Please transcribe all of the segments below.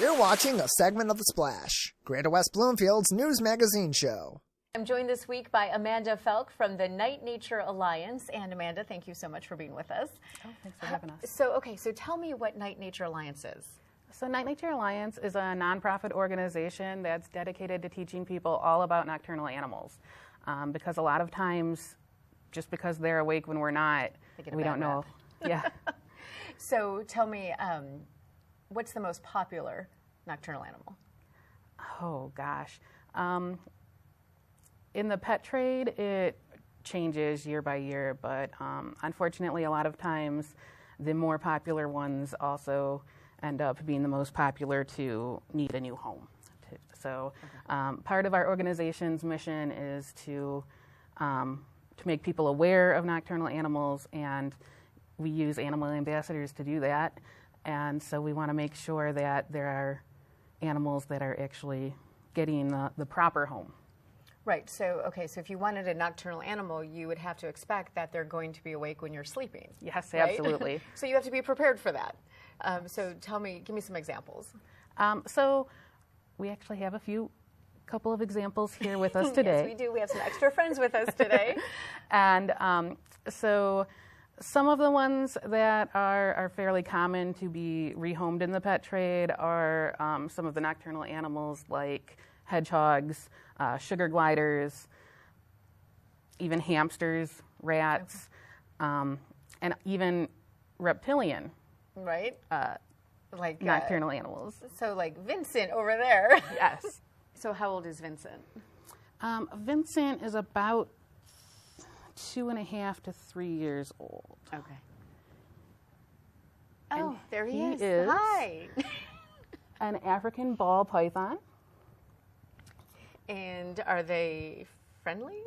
You're watching a segment of The Splash, Greater West Bloomfield's news magazine show. I'm joined this week by Amanda Felk from the Night Nature Alliance. And Amanda, thank you so much for being with us. Oh, thanks for having us. So tell me what Night Nature Alliance is. So Night Nature Alliance is a nonprofit organization that's dedicated to teaching people all about nocturnal animals. Because a lot of times, just because they're awake when we're not, we don't know. Yeah. So tell me, what's the most popular nocturnal animal? Oh, gosh. In the pet trade, it changes year by year, but unfortunately, a lot of times, the more popular ones also end up being the most popular to need a new home. So part of our organization's mission is to make people aware of nocturnal animals, and we use animal ambassadors to do that. And so we want to make sure that there are animals that are actually getting the proper home. Right. So if you wanted a nocturnal animal, you would have to expect that they're going to be awake when you're sleeping. Yes, right? absolutely. So you have to be prepared for that. So give me some examples. So we actually have couple of examples here with us today. Yes, we do. We have some extra friends with us today. And so some of the ones that are fairly common to be rehomed in the pet trade are some of the nocturnal animals like hedgehogs, sugar gliders, even hamsters, rats, and even reptilian. Right. Like nocturnal animals. So like Vincent over there. Yes. So how old is Vincent? Vincent is about 2.5 to 3 years old. Okay. And there he is. Hi. An African ball python. And are they friendly?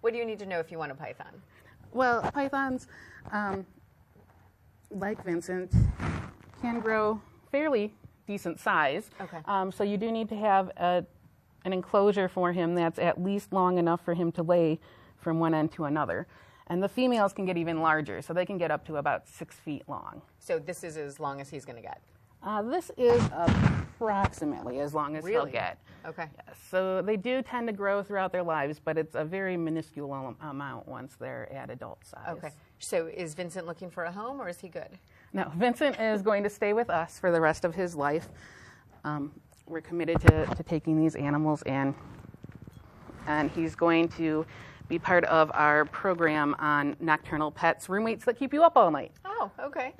What do you need to know if you want a python? Well, pythons, like Vincent, can grow fairly decent size. Okay. So you do need to have an enclosure for him that's at least long enough for him to lay from one end to another. And the females can get even larger, so they can get up to about 6 feet long. So this is as long as he's going to get? This is approximately as long as he'll get. Okay. Yes. So they do tend to grow throughout their lives, but it's a very minuscule amount once they're at adult size. Okay. So is Vincent looking for a home, or is he good? No, Vincent is going to stay with us for the rest of his life. We're committed to taking these animals in, and he's going to be part of our program on nocturnal pets, roommates that keep you up all night. Oh, okay.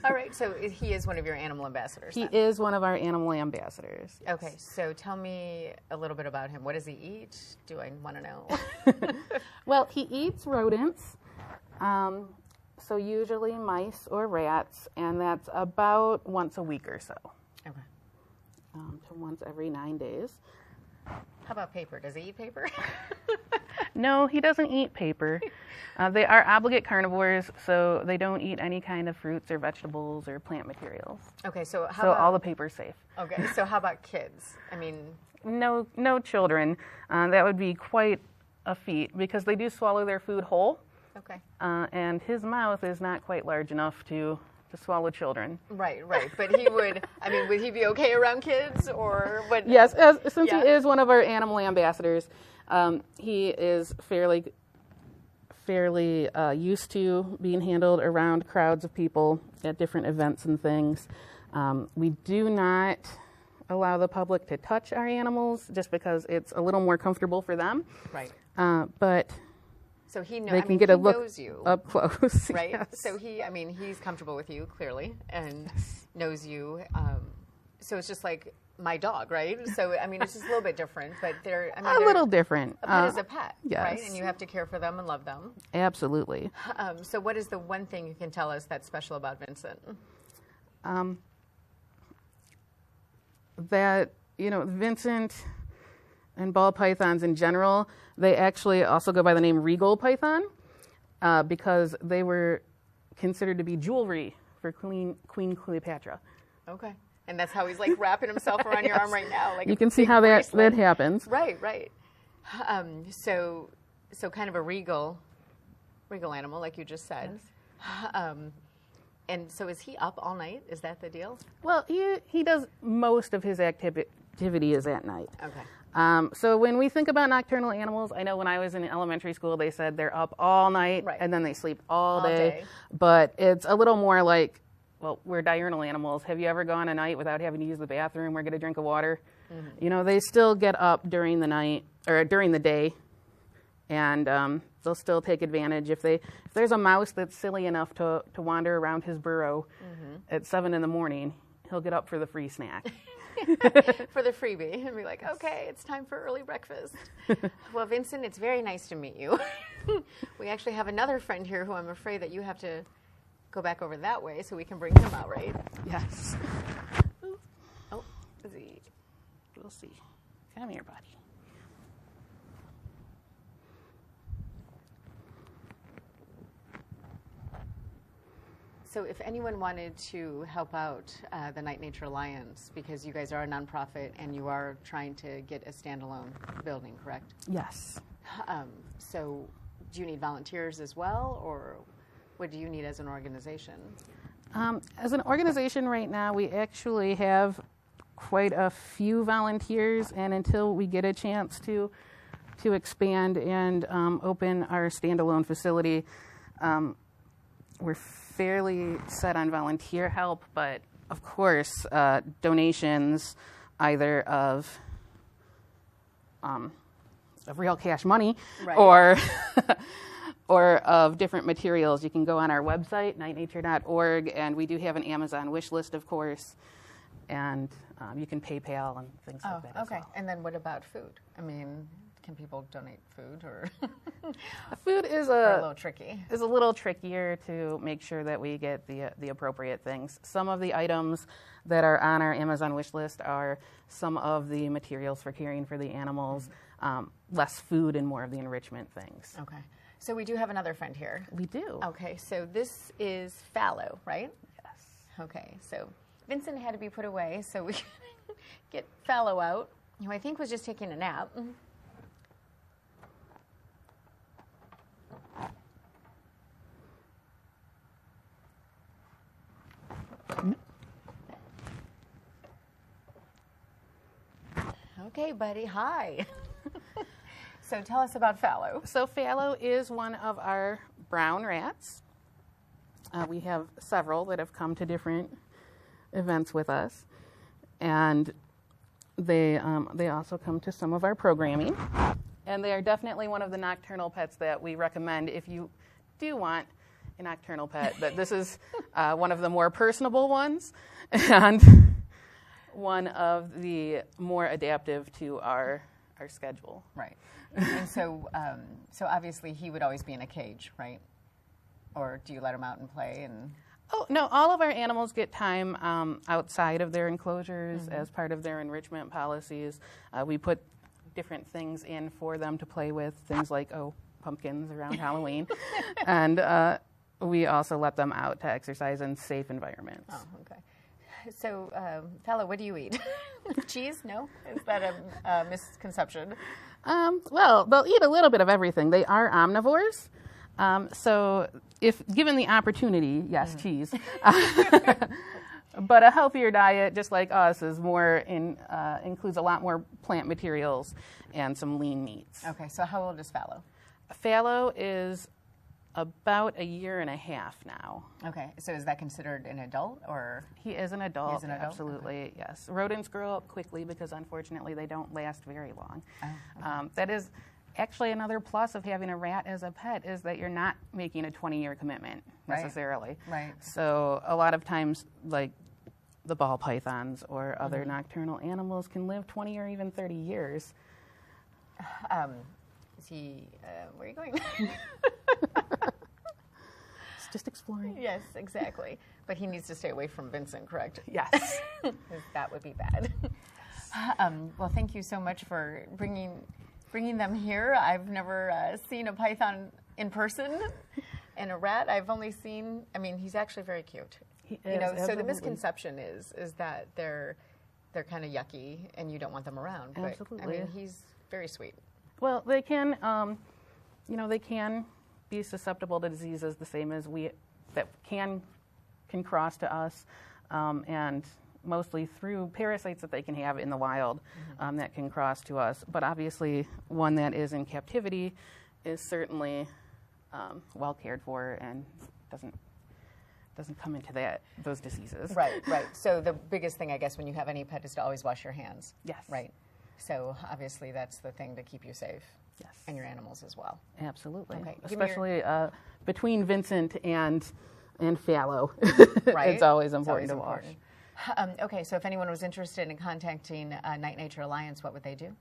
All right. So he is one of your animal ambassadors. He is one of our animal ambassadors. Okay. So tell me a little bit about him. What does he eat? Do I want to know? Well, he eats rodents. So usually mice or rats, and that's about once a week or so. Okay. So once every 9 days. How about paper? Does he eat paper? No, he doesn't eat paper. They are obligate carnivores, so they don't eat any kind of fruits or vegetables or plant materials. Okay, so all the paper's safe. Okay, so how about kids? I mean, no children. That would be quite a feat because they do swallow their food whole. Okay. And his mouth is not quite large enough to swallow children. Right. But he would, would he be okay around kids or what? Yes, since he is one of our animal ambassadors, he is fairly used to being handled around crowds of people at different events and things. We do not allow the public to touch our animals just because it's a little more comfortable for them. Right. But so he knows. They can get a look knows you up close, right? Yes. So he's comfortable with you clearly and knows you. So it's just like my dog, right? So it's just a little bit different, but they're a little different. A pet is a pet, yes. Right? And you have to care for them and love them. Absolutely. So what is the one thing you can tell us that's special about Vincent? That Vincent and ball pythons in general, they actually also go by the name regal python because they were considered to be jewelry for Queen Cleopatra. Okay. And that's how he's like wrapping himself around your arm right now. Like you can see how that happens. Right. So kind of a regal animal, like you just said. Yes. And so is he up all night? Is that the deal? Well, he does most of his activity is at night. Okay. So when we think about nocturnal animals, I know when I was in elementary school, they said they're up all night Right. and then they sleep all day. day. But it's a little more like, well, we're diurnal animals. Have you ever gone a night without having to use the bathroom or get a drink of water? Mm-hmm. You know, they still get up during the night or during the day, and they'll still take advantage. If there's a mouse that's silly enough to wander around his burrow at 7 a.m, he'll get up for the free snack. For the freebie and be like, okay, it's time for early breakfast. Well, Vincent, it's very nice to meet you. We actually have another friend here who I'm afraid that you have to go back over that way so we can bring him out, right? Yes. Oh, is he? We'll see. Come here, buddy. So if anyone wanted to help out the Night Nature Alliance, because you guys are a nonprofit and you are trying to get a standalone building, correct? Yes. So do you need volunteers as well, or what do you need as an organization? As an organization right now, we actually have quite a few volunteers, and until we get a chance to expand and open our standalone facility, we're fairly set on volunteer help, but of course, donations either of real cash money Right. or of different materials. You can go on our website, nightnature.org, and we do have an Amazon wish list, of course, and you can PayPal and things like that as well. And then what about food? I mean, can people donate food, or Food is a little tricky? Is a little trickier to make sure that we get the appropriate things. Some of the items that are on our Amazon wish list are some of the materials for caring for the animals, less food and more of the enrichment things. Okay. So we do have another friend here. We do. Okay, so this is fallow, right? Yes. Okay, so Vincent had to be put away, so we can get fallow out, who I think was just taking a nap. Okay, buddy, hi. So tell us about fallow. So fallow is one of our brown rats. We have several that have come to different events with us, and they also come to some of our programming. And they are definitely one of the nocturnal pets that we recommend if you do want a nocturnal pet. But this is one of the more personable ones, and one of the more adaptive to our schedule. Right. And so obviously he would always be in a cage, right? Or do you let him out and play? And Oh, no, all of our animals get time outside of their enclosures as part of their enrichment policies. We put different things in for them to play with, things like, pumpkins around Halloween. And we also let them out to exercise in safe environments. Oh, okay. So, Fallow, what do you eat? Cheese? No? Is that a misconception? Well, they'll eat a little bit of everything. They are omnivores. So if given the opportunity, yes, cheese. But a healthier diet, just like us, is includes a lot more plant materials and some lean meats. Okay, so how old is Fallow? Fallow is about 1.5 years now. Okay, so is that considered an adult, or? He is an adult. He is an adult? Absolutely, Okay. yes. Rodents grow up quickly because unfortunately they don't last very long. Oh, okay. That is actually another plus of having a rat as a pet, is that you're not making a 20-year commitment necessarily. Right. So a lot of times, like the ball pythons or other nocturnal animals can live 20 or even 30 years. Is he, where are you going? It's just exploring. Yes, exactly. But he needs to stay away from Vincent, correct? Yes. 'Cause that would be bad. Well, thank you so much for bringing them here. I've never seen a python in person, and a rat I've only seen. I mean, he's actually very cute. He is, So the absolutely. misconception is that they're kind of yucky and you don't want them around. But, Absolutely. I mean, he's very sweet. Well, they can, they can be susceptible to diseases the same as we that can can cross to us, and mostly through parasites that they can have in the wild that can cross to us. But obviously, one that is in captivity is certainly well cared for and doesn't come into those diseases. Right. So the biggest thing, I guess, when you have any pet is to always wash your hands. Yes. Right. So obviously that's the thing to keep you safe. Yes. And your animals as well. Absolutely. Okay. Especially between Vincent and Fallow. Right. It's always important to wash. Okay, so if anyone was interested in contacting Night Nature Alliance, what would they do?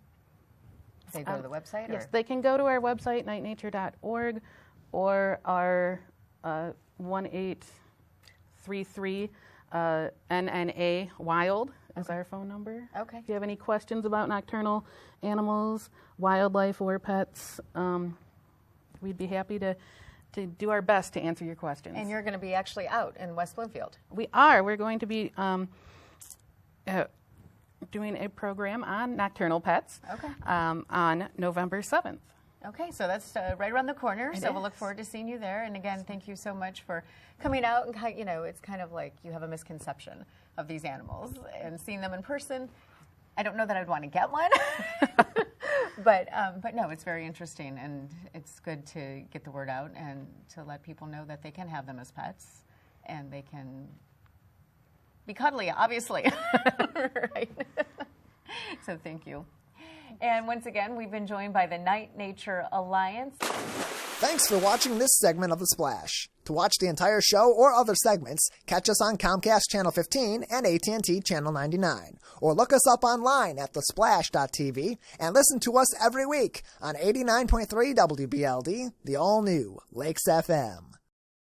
They go to the website? Yes, or? they can go to our website, nightnature.org, or our 1833 NNA Wild is our phone number. Okay. If you have any questions about nocturnal animals, wildlife, or pets, we'd be happy to do our best to answer your questions. And you're going to be actually out in West Bloomfield. We are. We're going to be doing a program on nocturnal pets on November 7th. Okay, so that's right around the corner, so we'll look forward to seeing you there. And again, thank you so much for coming out. And it's kind of like you have a misconception of these animals, and seeing them in person, I don't know that I'd want to get one, but no, it's very interesting, and it's good to get the word out and to let people know that they can have them as pets, and they can be cuddly, obviously. Right. So thank you. And once again, we've been joined by the Night Nature Alliance. Thanks for watching this segment of The Splash. To watch the entire show or other segments, catch us on Comcast Channel 15 and AT&T Channel 99. Or look us up online at thesplash.tv and listen to us every week on 89.3 WBLD, the all-new Lakes FM.